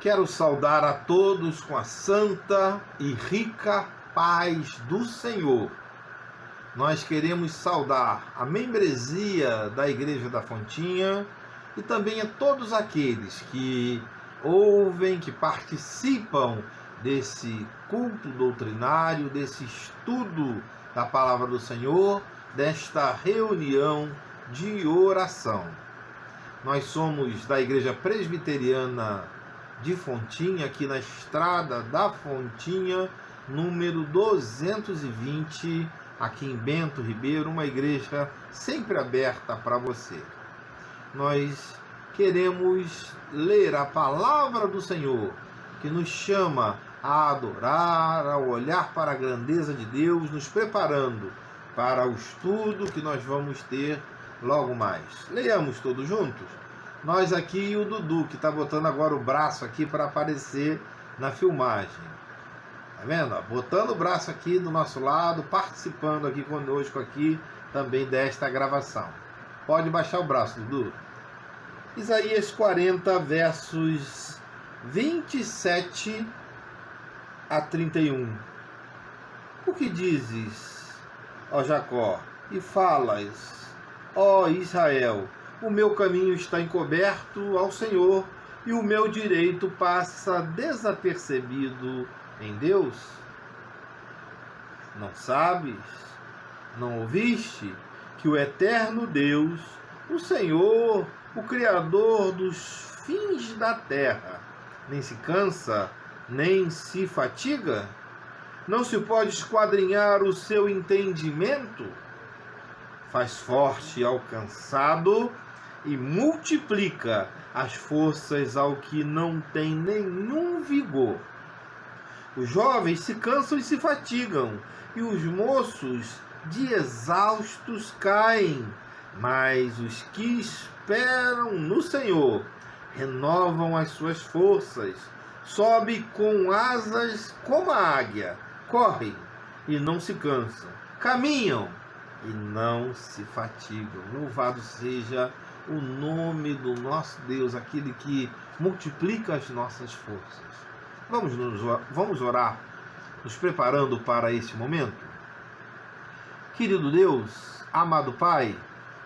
Quero saudar a todos com a santa e rica paz do Senhor. Nós queremos saudar a membresia da Igreja da Fontinha e também a todos aqueles que ouvem, que participam desse culto doutrinário, desse estudo da Palavra do Senhor, desta reunião de oração. Nós somos da Igreja Presbiteriana de Fontinha, aqui na Estrada da Fontinha, número 220, aqui em Bento Ribeiro, uma igreja sempre aberta para você. Nós queremos ler a palavra do Senhor, que nos chama a adorar, a olhar para a grandeza de Deus, nos preparando para o estudo que nós vamos ter logo mais. Leiamos todos juntos? Nós aqui e o Dudu, que está botando agora o braço aqui para aparecer na filmagem. Tá vendo? Botando o braço aqui do nosso lado, participando aqui conosco aqui também desta gravação. Pode baixar o braço, Dudu. Isaías 40, versos 27 a 31. O que dizes, ó Jacó, e falas, ó Israel? O meu caminho está encoberto ao Senhor e o meu direito passa desapercebido em Deus? Não sabes? Não ouviste que o eterno Deus, o Senhor, o Criador dos fins da terra, nem se cansa, nem se fatiga? Não se pode esquadrinhar o seu entendimento? Faz forte ao cansado e multiplica as forças ao que não tem nenhum vigor. Os jovens se cansam e se fatigam, e os moços de exaustos caem. Mas os que esperam no Senhor renovam as suas forças, sobe com asas como a águia, correm e não se cansam, caminham e não se fatigam. Louvado seja o nome do nosso Deus, aquele que multiplica as nossas forças. Vamos orar, nos preparando para este momento? Querido Deus, amado Pai,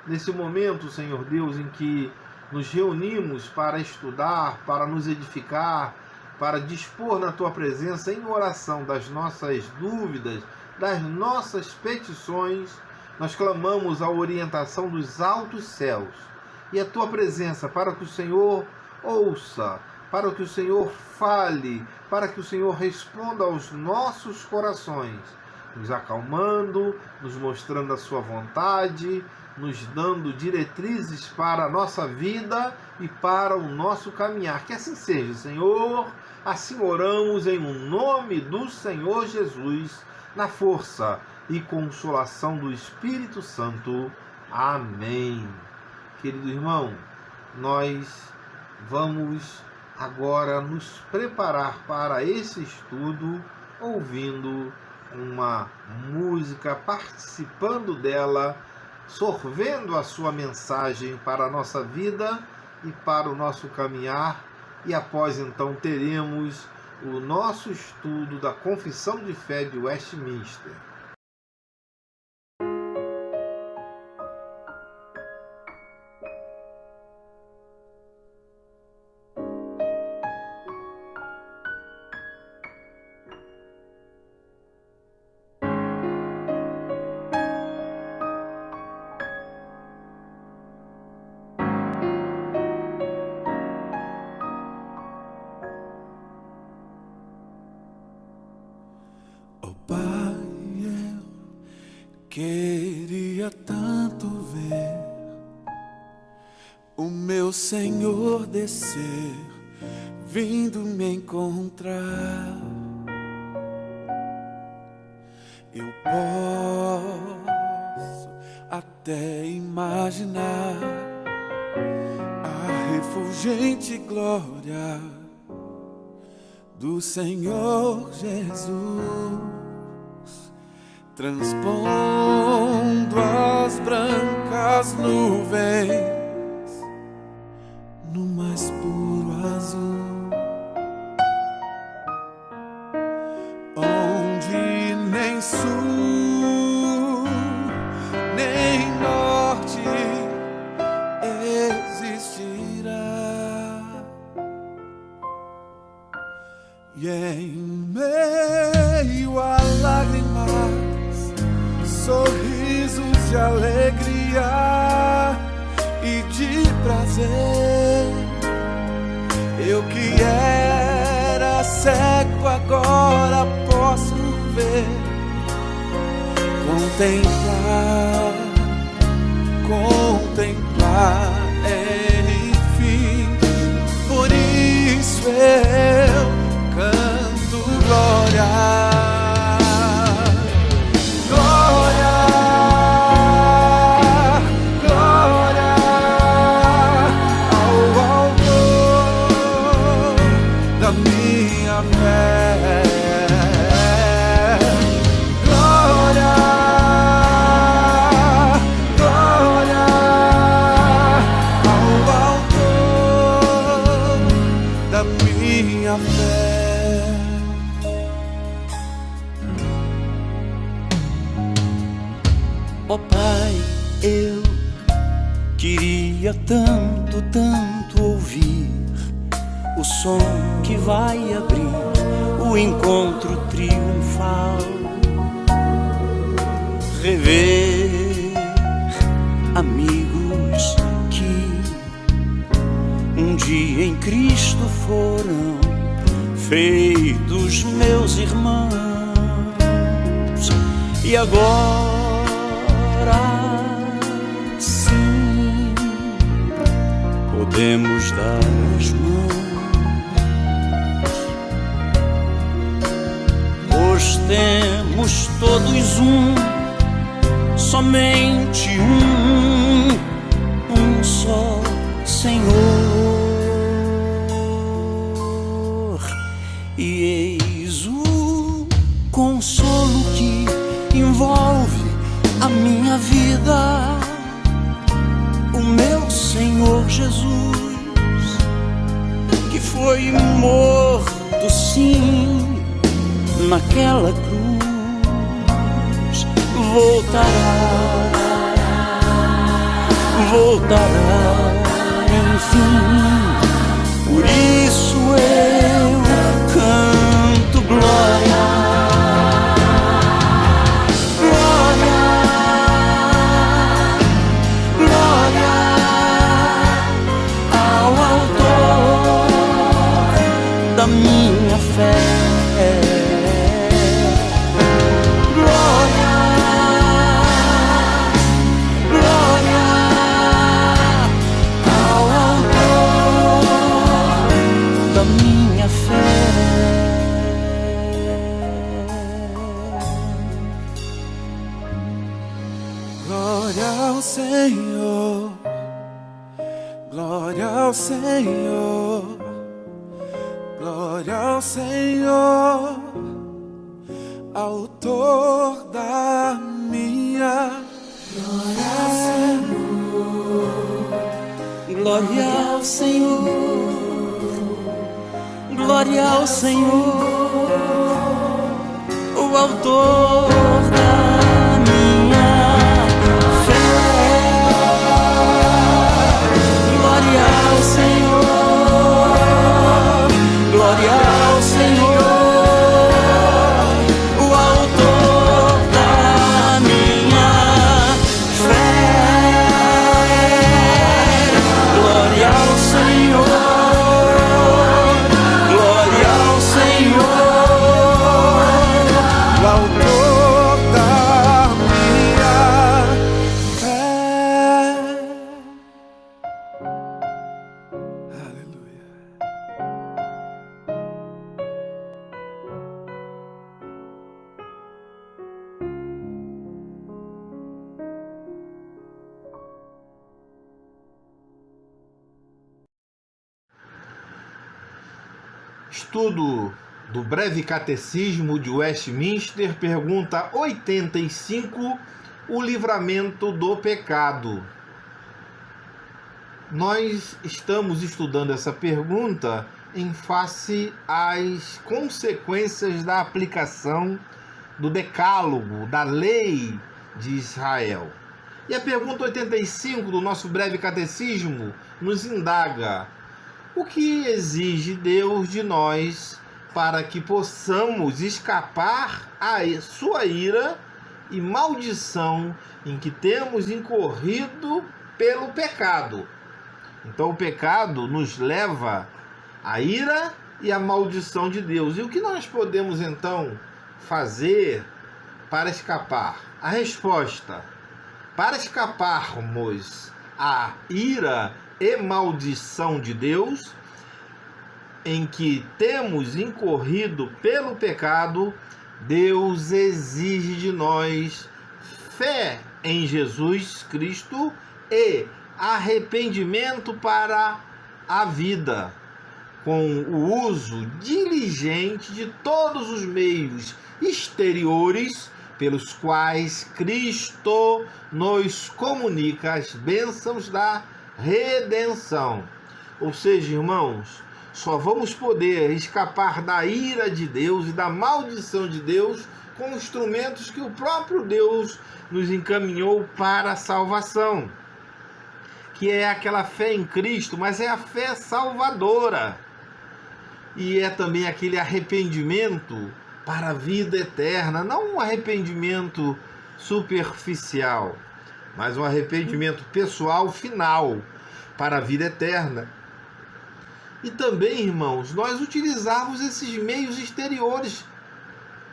nesse momento, Senhor Deus, em que nos reunimos para estudar, para nos edificar, para dispor na Tua presença em oração das nossas dúvidas, das nossas petições, nós clamamos a orientação dos altos céus e a Tua presença para que o Senhor ouça, para que o Senhor fale, para que o Senhor responda aos nossos corações, nos acalmando, nos mostrando a Sua vontade, nos dando diretrizes para a nossa vida e para o nosso caminhar. Que assim seja, Senhor. Assim oramos em nome do Senhor Jesus, na força e consolação do Espírito Santo. Amém. Querido irmão, nós vamos agora nos preparar para esse estudo, ouvindo uma música, participando dela, sorvendo a sua mensagem para a nossa vida e para o nosso caminhar, e após então teremos o nosso estudo da Confissão de Fé de Westminster. Queria tanto ver o meu Senhor descer, vindo me encontrar. Eu posso até imaginar a refulgente glória do Senhor Jesus, transpondo as brancas nuvens no mais puro azul. existirá. E em meio a lágrimas, sorrisos de alegria e de prazer, eu que era cego agora posso ver, contemplar, enfim. Por isso eu canto glória, glória, glória ao Autor da minha fé. Glória, glória ao Autor da minha fé. Ó Pai, eu queria tanto, tanto ouvir o som que vai abrir o encontro triunfal, rever amigos que um dia em Cristo foram feitos meus irmãos, e agora sim podemos dar as mãos, pois temos todos somente um só Senhor, e eis o consolo que envolve a minha vida, o meu Senhor Jesus, que foi morto sim naquela cruz, voltará, enfim. Por isso eu canto glória, glória, glória ao Autor da minha fé. Senhor, glória ao Senhor, glória ao Senhor, Autor da minha glória ao Senhor, glória ao Senhor, glória ao Senhor, o Autor da minha fé. Glória ao Senhor, glória ao Senhor, o Autor da minha fé. Glória ao Senhor, glória ao Senhor, o Autor da minha fé. Aleluia. Estudo do Breve Catecismo de Westminster, pergunta 85, o livramento do pecado. Nós estamos estudando essa pergunta em face às consequências da aplicação do Decálogo, da lei de Israel. E a pergunta 85 do nosso breve catecismo nos indaga: o que exige Deus de nós para que possamos escapar à sua ira e maldição em que temos incorrido pelo pecado? Então o pecado nos leva à ira e à maldição de Deus. E o que nós podemos então fazer para escapar? A resposta: para escaparmos à ira e maldição de Deus, em que temos incorrido pelo pecado, Deus exige de nós fé em Jesus Cristo e arrependimento para a vida, com o uso diligente de todos os meios exteriores pelos quais Cristo nos comunica as bênçãos da redenção. Ou seja, irmãos, só vamos poder escapar da ira de Deus e da maldição de Deus com instrumentos que o próprio Deus nos encaminhou para a salvação, que é aquela fé em Cristo, mas é a fé salvadora. E é também aquele arrependimento para a vida eterna, não um arrependimento superficial, mas um arrependimento pessoal final para a vida eterna. E também, irmãos, nós utilizarmos esses meios exteriores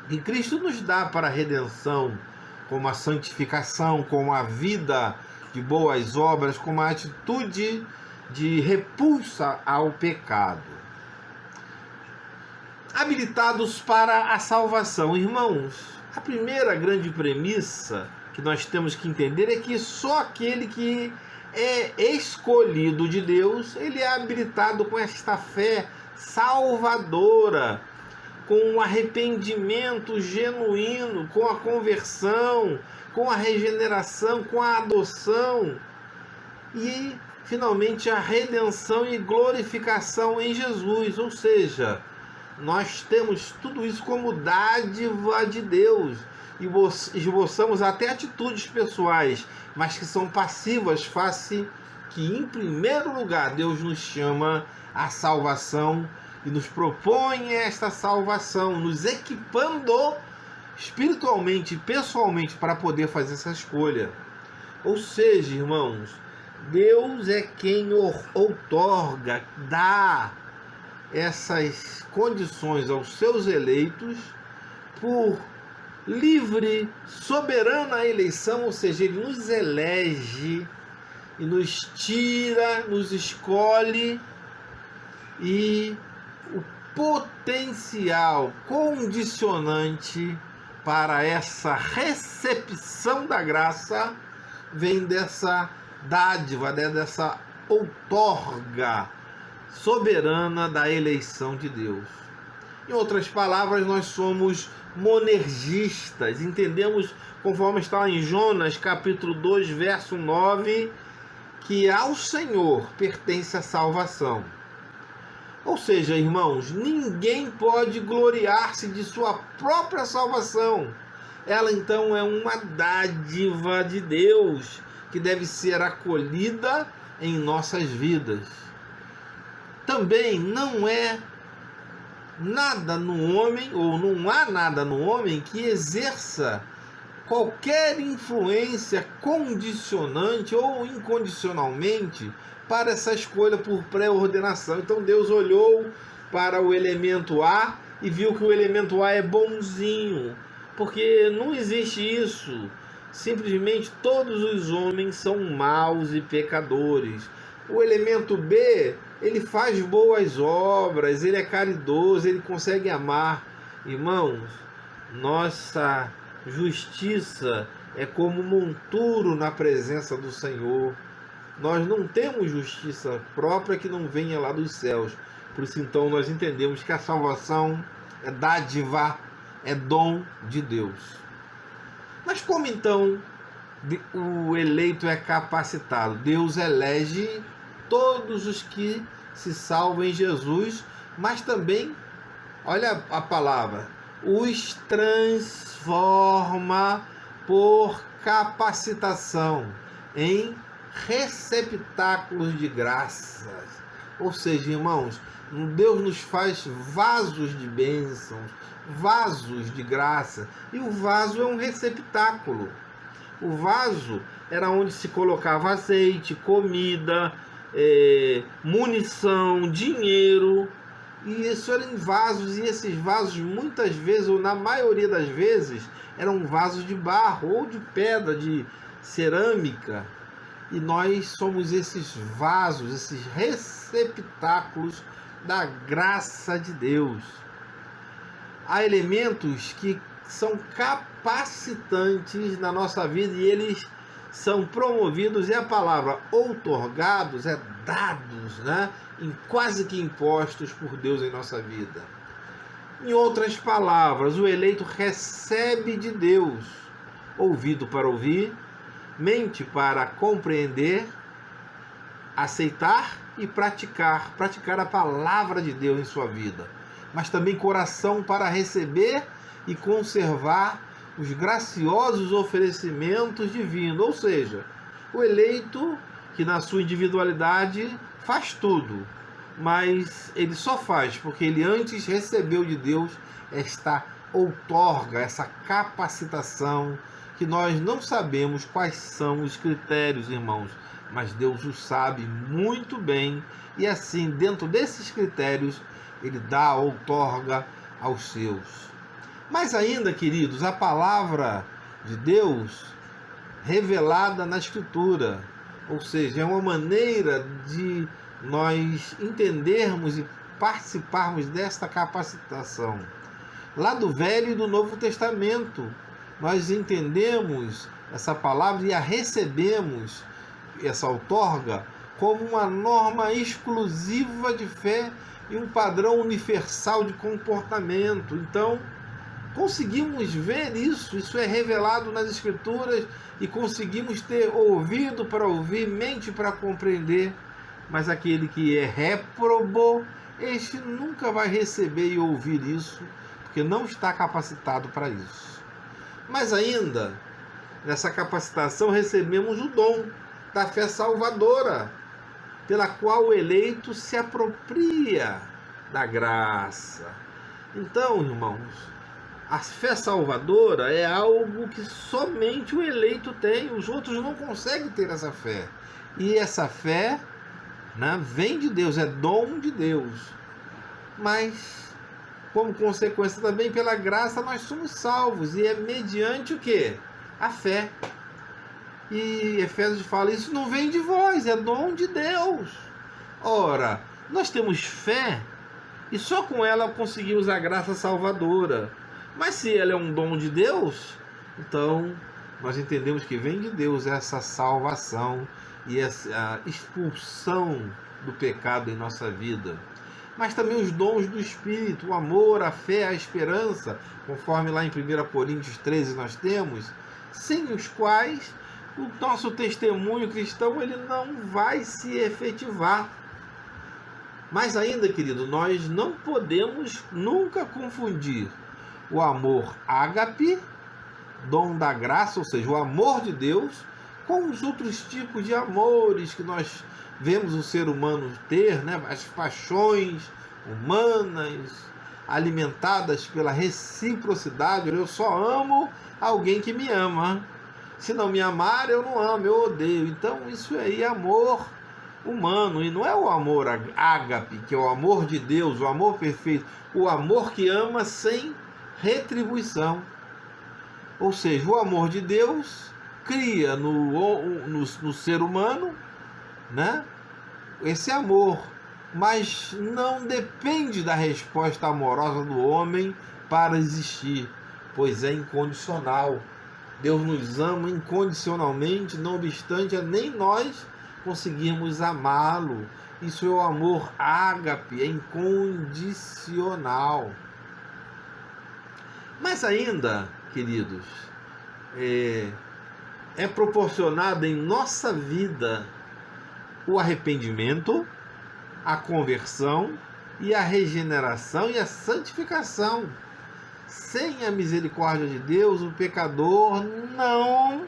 que Cristo nos dá para a redenção, como a santificação, como a vida de boas obras, como a atitude de repulsa ao pecado. Habilitados para a salvação. Irmãos, a primeira grande premissa que nós temos que entender é que só aquele que é escolhido de Deus, ele é habilitado com esta fé salvadora, com um arrependimento genuíno, com a conversão, com a regeneração, com a adoção e, finalmente, a redenção e glorificação em Jesus. Ou seja, nós temos tudo isso como dádiva de Deus e esboçamos até atitudes pessoais, mas que são passivas face que, em primeiro lugar, Deus nos chama à salvação e nos propõe esta salvação, nos equipando espiritualmente e pessoalmente para poder fazer essa escolha. Ou seja, irmãos, Deus é quem outorga, dá essas condições aos seus eleitos por livre, soberana eleição, ou seja, ele nos elege e nos tira, nos escolhe, e o potencial condicionante para essa recepção da graça vem dessa dádiva, dessa outorga soberana da eleição de Deus. Em outras palavras, nós somos monergistas, entendemos, conforme está em Jonas, capítulo 2, verso 9, que ao Senhor pertence a salvação. Ou seja, irmãos, ninguém pode gloriar-se de sua própria salvação. Ela, então, é uma dádiva de Deus que deve ser acolhida em nossas vidas. Também não é nada no homem, ou não há nada no homem que exerça qualquer influência condicionante ou incondicionalmente para essa escolha por pré-ordenação. Então Deus olhou para o elemento A e viu que o elemento A é bonzinho, porque não existe isso. Simplesmente todos os homens são maus e pecadores. O elemento B, ele faz boas obras, ele é caridoso, ele consegue amar. Irmãos, nossa justiça é como monturo na presença do Senhor. Nós não temos justiça própria que não venha lá dos céus. Por isso, então, nós entendemos que a salvação é dádiva, é dom de Deus. Mas como, então, o eleito é capacitado? Deus elege todos os que se salvam em Jesus, mas também, olha a palavra, os transforma por capacitação. em receptáculos de graças. Ou seja, irmãos, Deus nos faz vasos de bênçãos, vasos de graça. E o vaso é um receptáculo. O vaso era onde se colocava azeite, comida, munição, dinheiro. E isso era em vasos, e esses vasos muitas vezes, ou na maioria das vezes, eram vasos de barro ou de pedra, de cerâmica. E nós somos esses vasos, esses receptáculos da graça de Deus. Há elementos que são capacitantes na nossa vida e eles são promovidos, e a palavra outorgados é dados, né? Quase que impostos por Deus em nossa vida. Em outras palavras, o eleito recebe de Deus ouvido para ouvir, mente para compreender, aceitar e praticar a palavra de Deus em sua vida, mas também coração para receber e conservar os graciosos oferecimentos divinos, ou seja, o eleito que na sua individualidade faz tudo, mas ele só faz porque ele antes recebeu de Deus esta outorga, essa capacitação, que nós não sabemos quais são os critérios, irmãos, mas Deus o sabe muito bem, e assim, dentro desses critérios, ele dá a outorga aos seus. Mas ainda, queridos, a palavra de Deus revelada na Escritura, ou seja, é uma maneira de nós entendermos e participarmos desta capacitação. Lá do Velho e do Novo Testamento, nós entendemos essa palavra e a recebemos, essa outorga, como uma norma exclusiva de fé e um padrão universal de comportamento. Então, conseguimos ver isso é revelado nas Escrituras, e conseguimos ter ouvido para ouvir, mente para compreender, mas aquele que é réprobo, este nunca vai receber e ouvir isso, porque não está capacitado para isso. Mas ainda, nessa capacitação, recebemos o dom da fé salvadora, pela qual o eleito se apropria da graça. Então, irmãos, a fé salvadora é algo que somente o eleito tem, os outros não conseguem ter essa fé. E essa fé, né, vem de Deus, é dom de Deus. Mas, como consequência também, pela graça, nós somos salvos. E é mediante o quê? A fé. E Efésios fala, isso não vem de vós, é dom de Deus. Ora, nós temos fé e só com ela conseguimos a graça salvadora. Mas se ela é um dom de Deus, então nós entendemos que vem de Deus essa salvação e essa expulsão do pecado em nossa vida. Mas também os dons do Espírito, o amor, a fé, a esperança, conforme lá em 1 Coríntios 13 nós temos, sem os quais o nosso testemunho cristão ele não vai se efetivar. Mas ainda, querido, nós não podemos nunca confundir o amor ágape, dom da graça, ou seja, o amor de Deus, com os outros tipos de amores que nós vemos o ser humano ter, né? As paixões humanas, alimentadas pela reciprocidade. Eu só amo alguém que me ama. Se não me amar, eu não amo, eu odeio. Então isso aí é amor humano, e não é o amor ágape, que é o amor de Deus, o amor perfeito, o amor que ama sem retribuição. Ou seja, o amor de Deus cria no ser humano, né, esse amor, mas não depende da resposta amorosa do homem para existir, pois é incondicional. Deus nos ama incondicionalmente, não obstante nem nós conseguirmos amá-lo. Isso é o amor ágape, é incondicional. Mas ainda, queridos, é proporcionado em nossa vida o arrependimento, a conversão e a regeneração e a santificação. Sem a misericórdia de Deus, o pecador não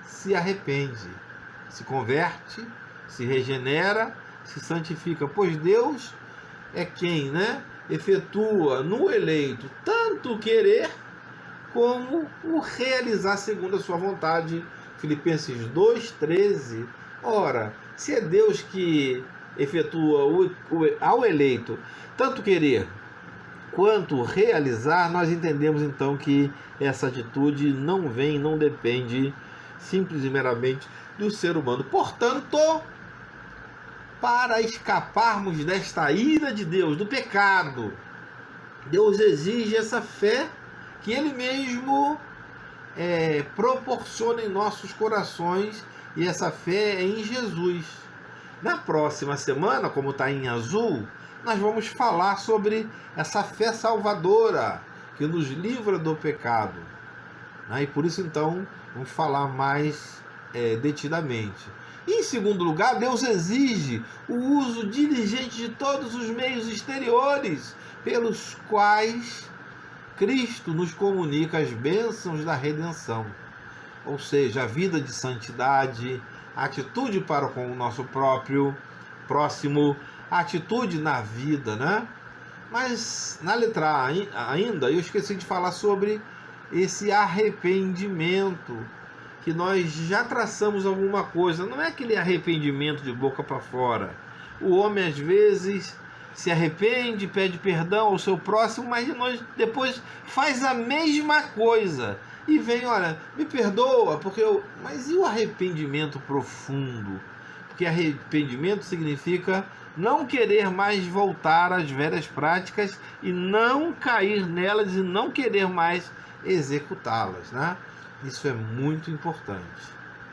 se arrepende. se converte, se regenera, se santifica, pois Deus é quem, efetua no eleito tanto o querer como o realizar segundo a sua vontade. Filipenses 2,13. Ora, se é Deus que efetua ao eleito tanto querer quanto realizar, nós entendemos então que essa atitude não depende simples e meramente do ser humano. Portanto, para escaparmos desta ira de Deus, do pecado, Deus exige essa fé que Ele mesmo proporciona em nossos corações, e essa fé é em Jesus. Na próxima semana, como está em azul, nós vamos falar sobre essa fé salvadora que nos livra do pecado. E por isso, então, vamos falar mais detidamente. E, em segundo lugar, Deus exige o uso diligente de todos os meios exteriores pelos quais Cristo nos comunica as bênçãos da redenção. Ou seja, a vida de santidade, a atitude para com o nosso próximo, a atitude na vida, Mas na letra A ainda, eu esqueci de falar sobre esse arrependimento, que nós já traçamos alguma coisa. Não é aquele arrependimento de boca para fora. O homem às vezes se arrepende, pede perdão ao seu próximo, mas depois faz a mesma coisa. E vem, olha, me perdoa, mas e o arrependimento profundo? Porque arrependimento significa não querer mais voltar às velhas práticas e não cair nelas e não querer mais executá-las, Isso é muito importante.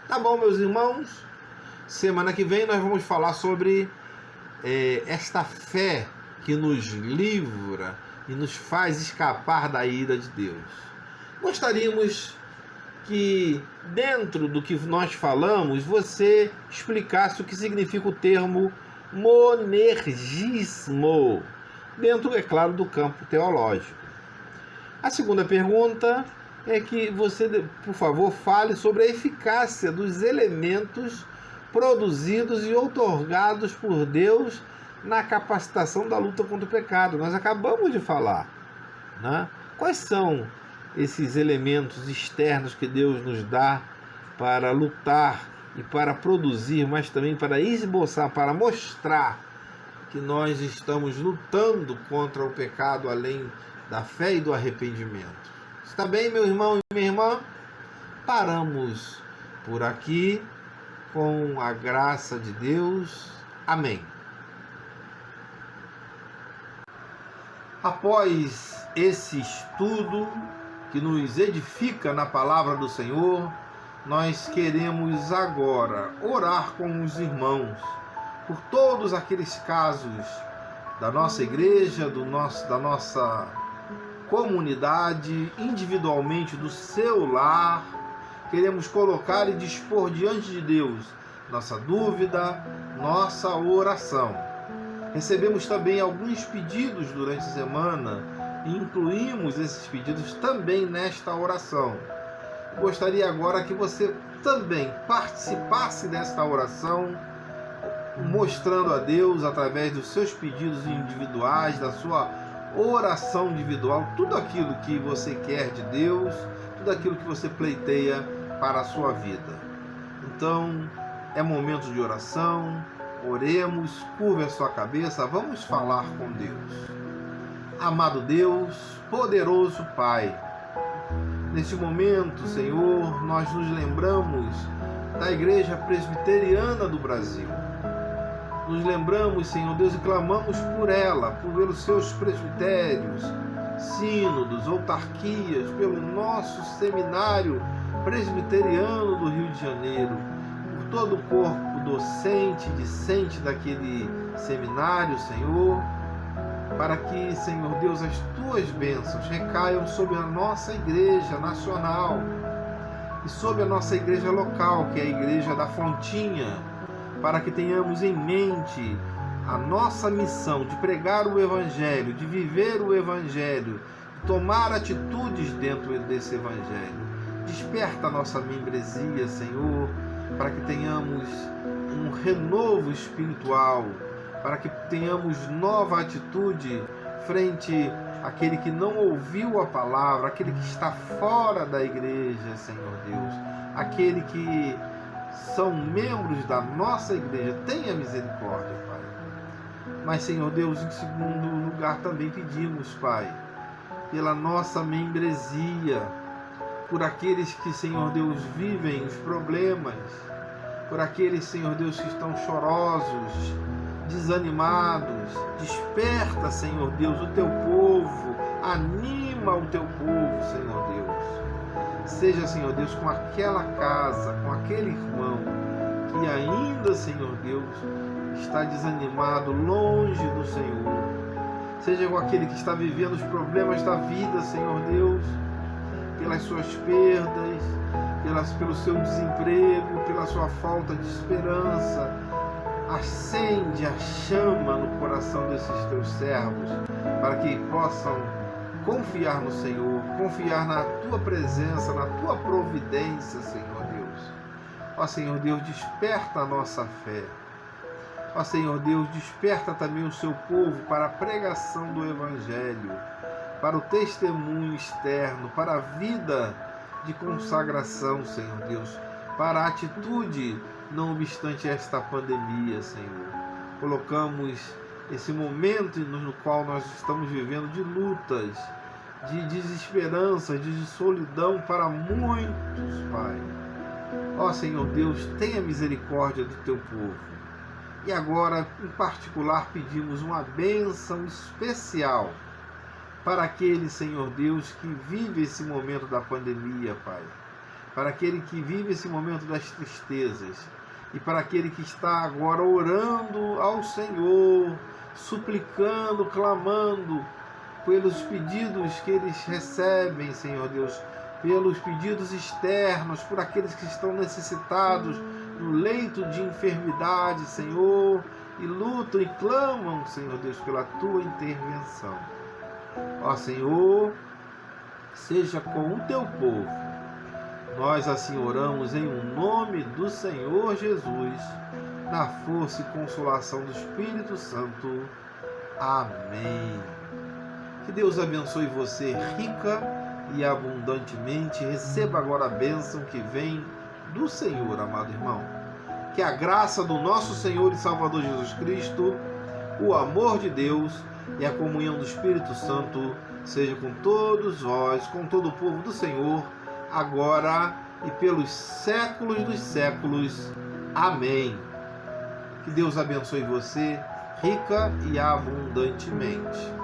Tá bom, meus irmãos? Semana que vem nós vamos falar sobre esta fé que nos livra e nos faz escapar da ira de Deus. Gostaríamos que, dentro do que nós falamos, você explicasse o que significa o termo monergismo, dentro, é claro, do campo teológico. A segunda pergunta é que você, por favor, fale sobre a eficácia dos elementos produzidos e outorgados por Deus na capacitação da luta contra o pecado. Nós acabamos de falar, Quais são esses elementos externos que Deus nos dá para lutar e para produzir, mas também para esboçar, para mostrar que nós estamos lutando contra o pecado além da fé e do arrependimento? Está bem, meu irmão e minha irmã? Paramos por aqui com a graça de Deus. Amém. Após esse estudo que nos edifica na palavra do Senhor, nós queremos agora orar com os irmãos por todos aqueles casos da nossa igreja, da nossa comunidade, individualmente, do seu lar. Queremos colocar e dispor diante de Deus nossa dúvida, nossa oração. Recebemos também alguns pedidos durante a semana e incluímos esses pedidos também nesta oração. Gostaria agora que você também participasse desta oração, mostrando a Deus, através dos seus pedidos individuais, da sua oração individual, tudo aquilo que você quer de Deus, tudo aquilo que você pleiteia para a sua vida. Então, é momento de oração. Oremos, curve a sua cabeça, vamos falar com Deus. Amado Deus, poderoso Pai, neste momento, Senhor, nós nos lembramos da Igreja Presbiteriana do Brasil. Nos lembramos, Senhor Deus, e clamamos por ela, pelos seus presbitérios, sínodos, autarquias, pelo nosso seminário presbiteriano do Rio de Janeiro, por todo o corpo docente, discente daquele seminário, Senhor, para que, Senhor Deus, as tuas bênçãos recaiam sobre a nossa igreja nacional e sobre a nossa igreja local, que é a Igreja da Fontinha, para que tenhamos em mente a nossa missão de pregar o Evangelho, de viver o Evangelho, de tomar atitudes dentro desse Evangelho. Desperta a nossa membresia, Senhor, para que tenhamos um renovo espiritual, para que tenhamos nova atitude frente àquele que não ouviu a palavra, aquele que está fora da igreja, Senhor Deus, aquele que são membros da nossa igreja. Tenha misericórdia, Pai. Mas, Senhor Deus, em segundo lugar também pedimos, Pai, pela nossa membresia, por aqueles que, Senhor Deus, vivem os problemas, por aqueles, Senhor Deus, que estão chorosos, desanimados. Desperta, Senhor Deus, o teu povo, anima o teu povo, Senhor Deus. Seja, Senhor Deus, com aquela casa, com aquele irmão que ainda, Senhor Deus, está desanimado, longe do Senhor. Seja com aquele que está vivendo os problemas da vida, Senhor Deus, pelas suas perdas, pelo seu desemprego, pela sua falta de esperança. Acende a chama no coração desses teus servos, para que possam confiar no Senhor, confiar na tua presença, na tua providência, Senhor Deus. Ó Senhor Deus, desperta a nossa fé. Ó Senhor Deus, desperta também o seu povo para a pregação do Evangelho, para o testemunho externo, para a vida de consagração, Senhor Deus, para a atitude, não obstante esta pandemia, Senhor. Colocamos esse momento no qual nós estamos vivendo de lutas, de desesperança, de solidão para muitos, Pai. Ó Senhor Deus, tenha misericórdia do teu povo. E agora, em particular, pedimos uma bênção especial para aquele, Senhor Deus, que vive esse momento da pandemia, Pai. Para aquele que vive esse momento das tristezas. E para aquele que está agora orando ao Senhor, suplicando, clamando pelos pedidos que eles recebem, Senhor Deus, pelos pedidos externos, por aqueles que estão necessitados no leito de enfermidade, Senhor, e lutam e clamam, Senhor Deus, pela tua intervenção. Ó Senhor, seja com o teu povo. Nós assim oramos em nome do Senhor Jesus, na força e consolação do Espírito Santo. Amém. Que Deus abençoe você rica e abundantemente. Receba agora a bênção que vem do Senhor, amado irmão. Que a graça do nosso Senhor e Salvador Jesus Cristo, o amor de Deus e a comunhão do Espírito Santo seja com todos vós, com todo o povo do Senhor, agora e pelos séculos dos séculos. Amém. Que Deus abençoe você rica e abundantemente.